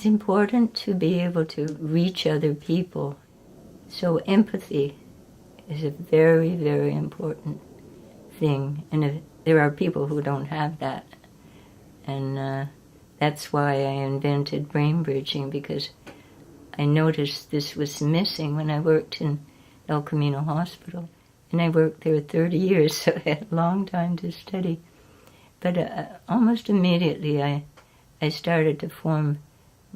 It's important to be able to reach other people. So empathy is a very, very important thing. And there are people who don't have that. And that's why I invented brain bridging, because I noticed this was missing when I worked in El Camino Hospital. And I worked there 30 years, so I had a long time to study. But almost immediately I started to form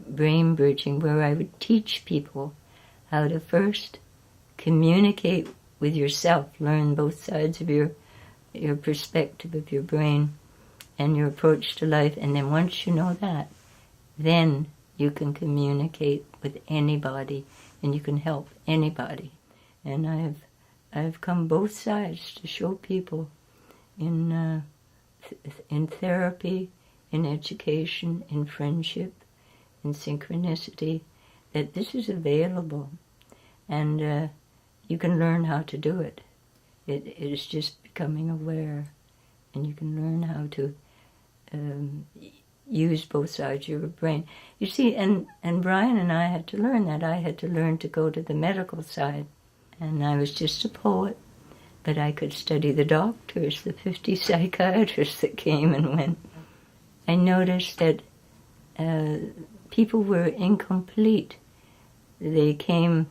brain bridging, where I would teach people how to first communicate with yourself, learn both sides of your perspective of your brain and your approach to life. And then once you know that, then you can communicate with anybody and you can help anybody. And I've come both sides to show people in therapy, in education, in friendship, in synchronicity, that this is available. And you can learn how to do it. It is just becoming aware. And you can learn how to use both sides of your brain. You see, and Brian and I had to learn that. I had to learn to go to the medical side. And I was just a poet, but I could study the doctors, the 50 psychiatrists that came and went. I noticed that people were incomplete. They came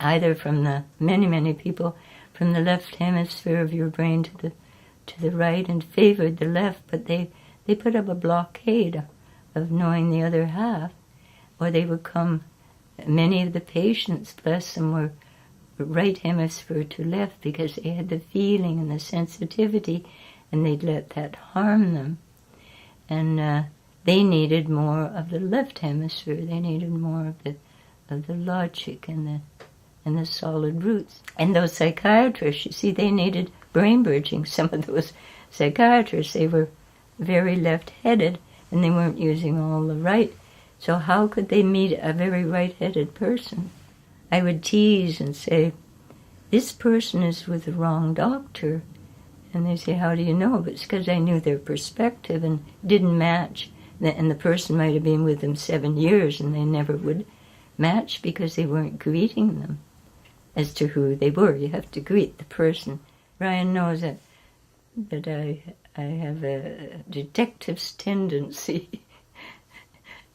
either from the many people from the left hemisphere of your brain to the right and favored the left, but they put up a blockade of knowing the other half. Or they would come, many of the patients, bless them, were right hemisphere to left because they had the feeling and the sensitivity, and they'd let that harm them. And they needed more of the left hemisphere. They needed more of the logic and the solid roots. And those psychiatrists, you see, they needed brain bridging. Some of those psychiatrists, they were very left-headed, and they weren't using all the right. So how could they meet a very right-headed person? I would tease and say, this person is with the wrong doctor. And they say, how do you know? But it's because I knew their perspective and didn't match. And the person might have been with them 7 years and they never would match because they weren't greeting them as to who they were. You have to greet the person. Ryan knows that I have a detective's tendency.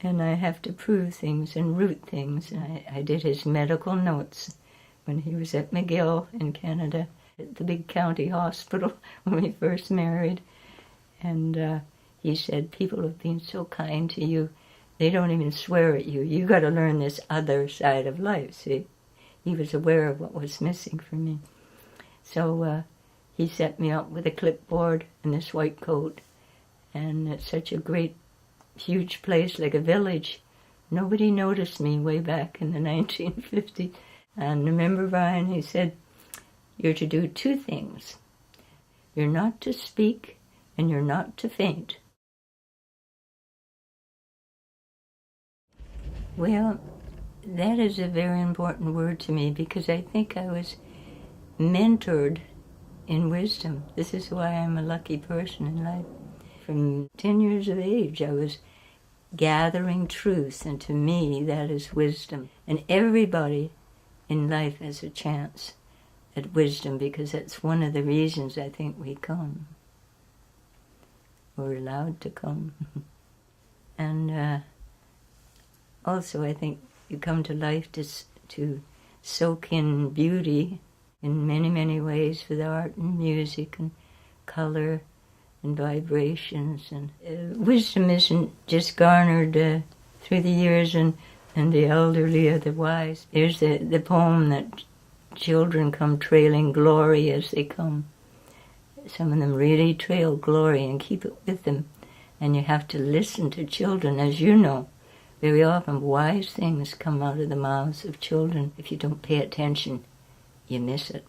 And I have to prove things and root things. And I did his medical notes when he was at McGill in Canada, at the big county hospital when we first married. And he said, people have been so kind to you, they don't even swear at you. You got to learn this other side of life, see? He was aware of what was missing for me. So he set me up with a clipboard and this white coat. And it's such a great huge place, like a village. Nobody noticed me way back in the 1950s. And remember, Brian, he said, you're to do 2 things. You're not to speak, and you're not to faint. Well, that is a very important word to me, because I think I was mentored in wisdom. This is why I'm a lucky person in life. From 10 years of age, I was gathering truth, and to me, that is wisdom. And everybody in life has a chance at wisdom, because that's one of the reasons I think we come. We're allowed to come. And also, I think you come to life to soak in beauty in many ways, with art and music and color and vibrations. And wisdom isn't just garnered through the years and the elderly or the wise. There's the poem that children come trailing glory as they come. Some of them really trail glory and keep it with them. And you have to listen to children, as you know. Very often wise things come out of the mouths of children. If you don't pay attention, you miss it.